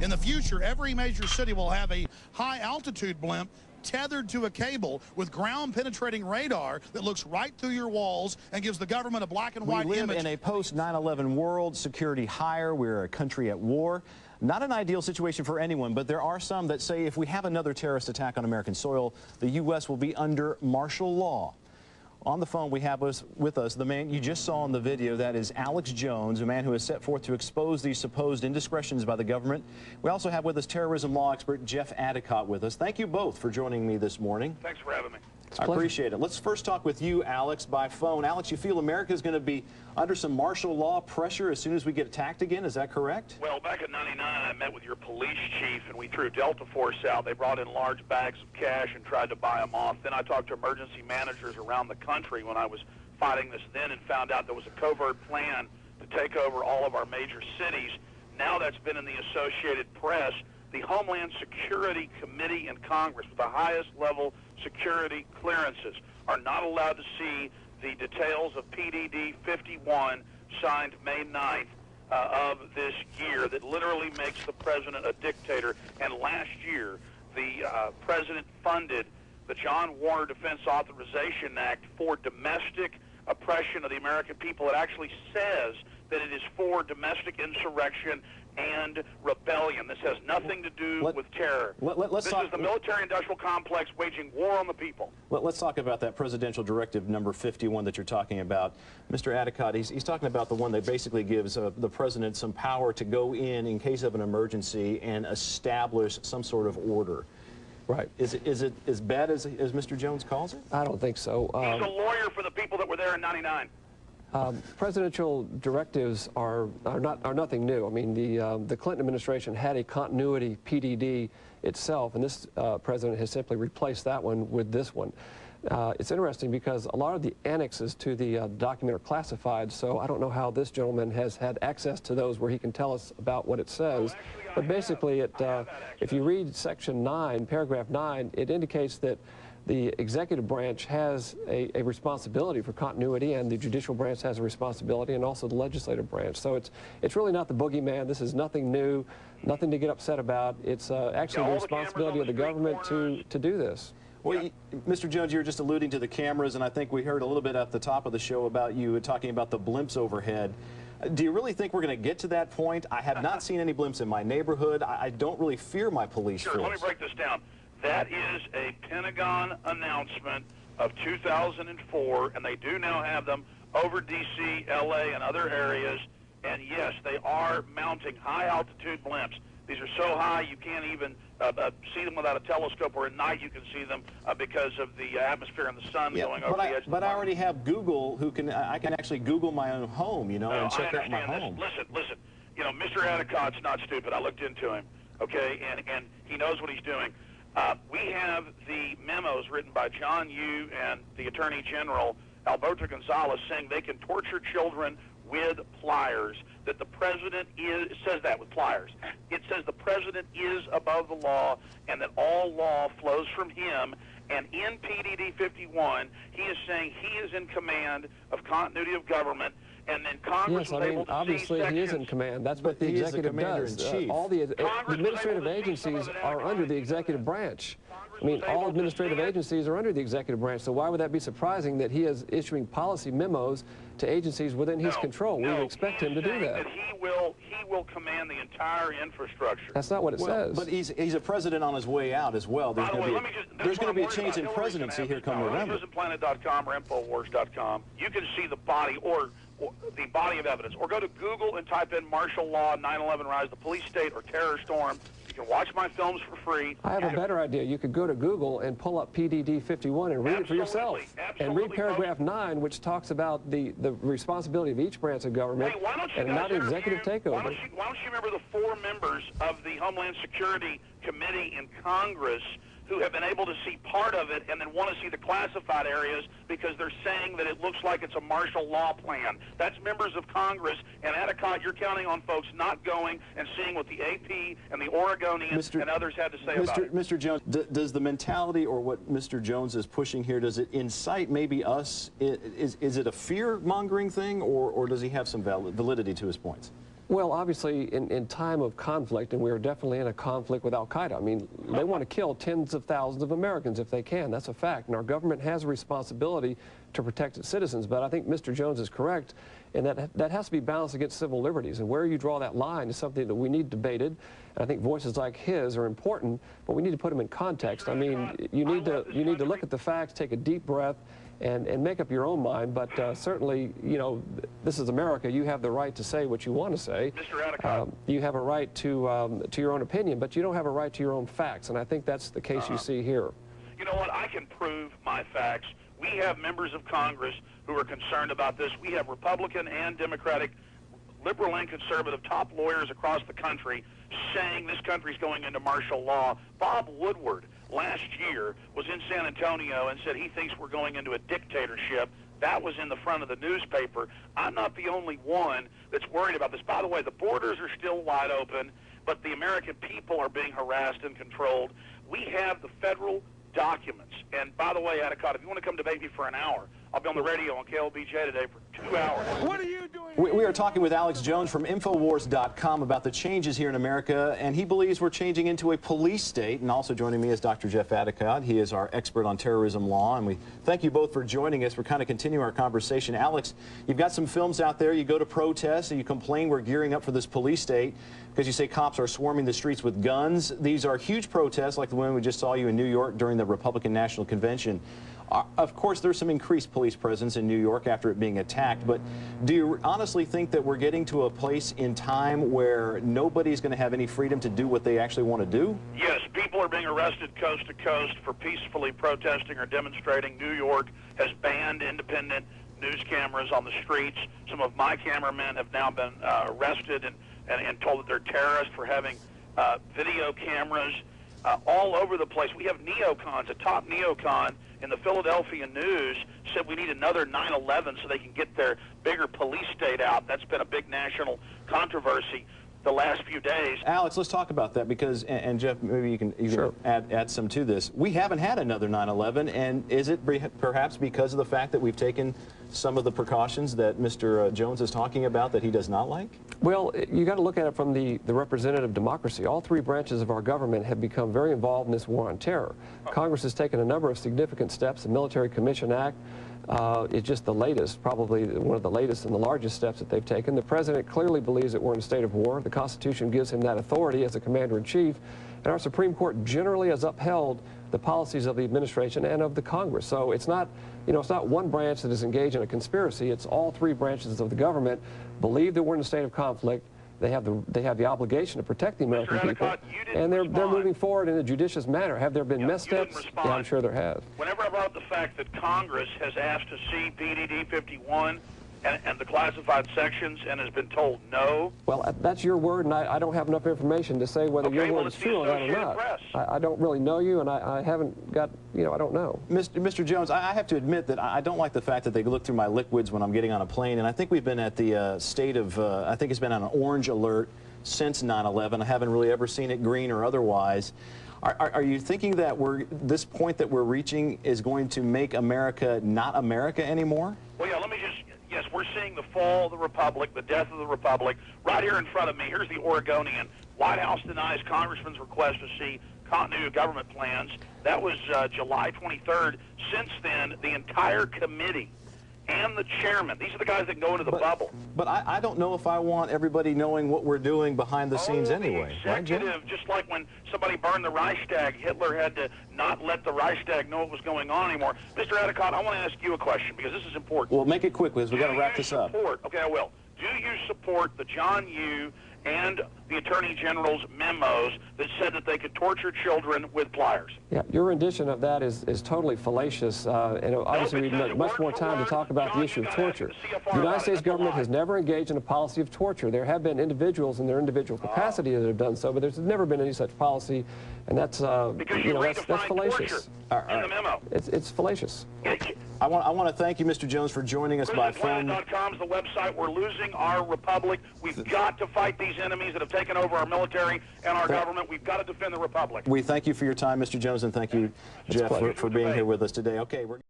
In the future, every major city will have a high-altitude blimp tethered to a cable with ground-penetrating radar that looks right through your walls and gives the government a black and white image. We live in a post-9/11 world, security higher, we're a country at war. Not an ideal situation for anyone, but there are some that say if we have another terrorist attack on American soil, the U.S. will be under martial law. On the phone, we have with us the man you just saw in the video. That is Alex Jones, a man who is set forth to expose these supposed indiscretions by the government. We also have with us terrorism law expert Jeff Addicot with us. Thank you both for joining me this morning. Thanks for having me. I appreciate it. Let's first talk with you, Alex, by phone. Alex, you feel America is going to be under some martial law pressure as soon as we get attacked again? Is that correct? Well, back in '99, I met with your police chief, and we threw Delta Force out. They brought in large bags of cash and tried to buy them off. Then I talked to emergency managers around the country when I was fighting this then and found out there was a covert plan to take over all of our major cities. Now that's been in the Associated Press. The Homeland Security Committee in Congress, with the highest level security clearances, are not allowed to see the details of PDD 51 signed May 9th of this year that literally makes the president a dictator. And last year, the president funded the John Warner Defense Authorization Act for domestic oppression of the American people. It actually says that it is for domestic insurrection and rebellion. This has nothing to do with terror. This is the military-industrial complex waging war on the people. Let's talk about that presidential directive number 51 that you're talking about. Mr. Addicot, he's talking about the one that basically gives the president some power to go in case of an emergency and establish some sort of order. Right. Is it as bad as Mr. Jones calls it? I don't think so. He's a lawyer for the people that were there in '99. Presidential directives are nothing new. I mean, the Clinton administration had a continuity PDD itself, and this president has simply replaced that one with this one. It's interesting because a lot of the annexes to the document are classified, so I don't know how this gentleman has had access to those where he can tell us about what it says. But basically, if you read Section 9, paragraph 9, it indicates that the executive branch has a responsibility for continuity, and the judicial branch has a responsibility, and also the legislative branch. So it's really not the boogeyman. This is nothing new, nothing to get upset about. It's actually the responsibility of the government to do this. Well, Mr. Jones, you were just alluding to the cameras, and I think we heard a little bit at the top of the show about you talking about the blimps overhead. Do you really think we're going to get to that point? I have not seen any blimps in my neighborhood. I don't really fear my police force. Let me break this down. That is a Pentagon announcement of 2004, and they do now have them over D.C., L.A., and other areas. And yes, they are mounting high-altitude blimps. These are so high you can't even see them without a telescope, or at night you can see them because of the atmosphere and the sun going over the edge. But I already have Google, I can actually Google my own home, you know, and check out my home. Listen. You know, Mr. Addicot's not stupid. I looked into him, okay, and he knows what he's doing. We have the memos written by John Yoo and the Attorney General, Alberto Gonzalez, saying they can torture children with pliers, that the president says that with pliers. It says the president is above the law and that all law flows from him. And in PDD 51, he is saying he is in command of continuity of government. And then Congress was able to obviously he is in command. That's what the executive does. All the administrative agencies are under the executive branch. I mean, all administrative agencies are under the executive branch. So why would that be surprising that he is issuing policy memos to agencies within his control? We would expect him to do that. He will command the entire infrastructure. That's not what it says. But he's a president on his way out as well. There's going to be a change in presidency here come November. PrisonPlanet.com or Infowars.com. You can see the body or the body of evidence, or go to Google and type in martial law, 9/11 rise, the police state, or terror storm. You can watch my films for free. I have a better idea. You could go to Google and pull up PDD 51 and read it for yourself. And read paragraph 9, which talks about the responsibility of each branch of government and not executive takeover. Why don't you remember the 4 members of the Homeland Security Committee in Congress who have been able to see part of it and then want to see the classified areas because they're saying that it looks like it's a martial law plan. That's members of Congress. And Addicot, you're counting on folks not going and seeing what the AP and the Oregonians and others had to say about it. Mr. Jones, does the mentality or what Mr. Jones is pushing here, does it incite maybe us? Is it a fear-mongering thing, or does he have some validity to his points? Well, obviously, in time of conflict, and we are definitely in a conflict with al-Qaeda. I mean, they want to kill tens of thousands of Americans if they can. That's a fact. And our government has a responsibility to protect its citizens. But I think Mr. Jones is correct in that has to be balanced against civil liberties. And where you draw that line is something that we need debated. And I think voices like his are important, but we need to put them in context. I mean, you need to look at the facts, take a deep breath, and make up your own mind. But certainly, you know, this is America. You have the right to say what you want to say. Mr. Addicot. You have a right to your own opinion, but you don't have a right to your own facts. And I think that's the case you see here. You know what? I can prove my facts. We have members of Congress who are concerned about this. We have Republican and Democratic, liberal and conservative top lawyers across the country saying this country's going into martial law. Bob Woodward last year was in San Antonio and said he thinks we're going into a dictatorship. That was in the front of the newspaper. I'm not the only one that's worried about this. By the way, the borders are still wide open, but the American people are being harassed and controlled. We have the federal documents. And by the way, Addicot, if you want to come debate me for an hour, I'll be on the radio on KLBJ today for 2 hours. What are you doing? We are talking with Alex Jones from Infowars.com about the changes here in America, and he believes we're changing into a police state. And also joining me is Dr. Jeff Addicot. He is our expert on terrorism law, and we thank you both for joining us. We're kind of continuing our conversation. Alex, you've got some films out there. You go to protests, and you complain we're gearing up for this police state because you say cops are swarming the streets with guns. These are huge protests like the one we just saw you in New York during the Republican National Convention. Of course, there's some increased police presence in New York after it being attacked, but do you honestly think that we're getting to a place in time where nobody's going to have any freedom to do what they actually want to do? Yes, people are being arrested coast to coast for peacefully protesting or demonstrating. New York has banned independent news cameras on the streets. Some of my cameramen have now been arrested and told that they're terrorists for having video cameras all over the place. We have neocons, a top neocon in the Philadelphia News said we need another 9/11 so they can get their bigger police state out. That's been a big national controversy the last few days. Alex, let's talk about that because, and Jeff, maybe you can Sure. add some to this. We haven't had another 9/11, and is it perhaps because of the fact that we've taken some of the precautions that Mr. Jones is talking about that he does not like? Well, you got to look at it from the representative democracy. All three branches of our government have become very involved in this war on terror. Congress has taken a number of significant steps. The Military Commission Act is just the latest, probably one of the latest and the largest steps that they've taken. The president clearly believes that we're in a state of war. The Constitution gives him that authority as a commander-in-chief, and our Supreme Court generally has upheld the policies of the administration and of the Congress. So it's not, you know, it's not one branch that is engaged in a conspiracy. It's all three branches of the government believe that we're in a state of conflict. They have the obligation to protect the American people, and they're moving forward in a judicious manner. Have there been missteps? Yeah, I'm sure there have. Whenever I brought up the fact that Congress has asked to see PDD 51 and the classified sections and has been told no. Well, that's your word, and I don't have enough information to say whether your word is true or not or not. I don't really know you, and I haven't got, you know, I don't know. Mr. Jones, I have to admit that I don't like the fact that they look through my liquids when I'm getting on a plane, and I think we've been at the state of, I think it's been on an orange alert since 9/11. I haven't really ever seen it green or otherwise. Are you thinking that this point that we're reaching is going to make America not America anymore? Well, yeah, let me just... Yes, we're seeing the fall of the Republic, the death of the Republic. Right here in front of me, here's the Oregonian. White House denies Congressman's request to see continuity of government plans. That was July 23rd. Since then, the entire committee and the chairman, these are the guys that go into the bubble. But I don't know if I want everybody knowing what we're doing behind the scenes anyway. The executive, just like when somebody burned the Reichstag, Hitler had to not let the Reichstag know what was going on anymore. Mr. Addicot, I want to ask you a question because this is important. Well, make it quick, because we've got to wrap this up. Okay, I will. Do you support the John Yoo and the Attorney General's memos that said that they could torture children with pliers? Yeah, your rendition of that is totally fallacious, and obviously we need much more time to talk about the issue of torture. The United States government has never engaged in a policy of torture. There have been individuals in their individual capacity that have done so, but there's never been any such policy, and that's you know, that's fallacious. In the memo. It's fallacious. I want to thank you, Mr. Jones, for joining us by phone. PrisonPlanet.com is the website. We're losing our republic. We've got to fight these enemies that have taken over our military and our government. We've got to defend the republic. We thank you for your time, Mr. Jones, and thank you, Jeff, for being here with us today. Okay, we're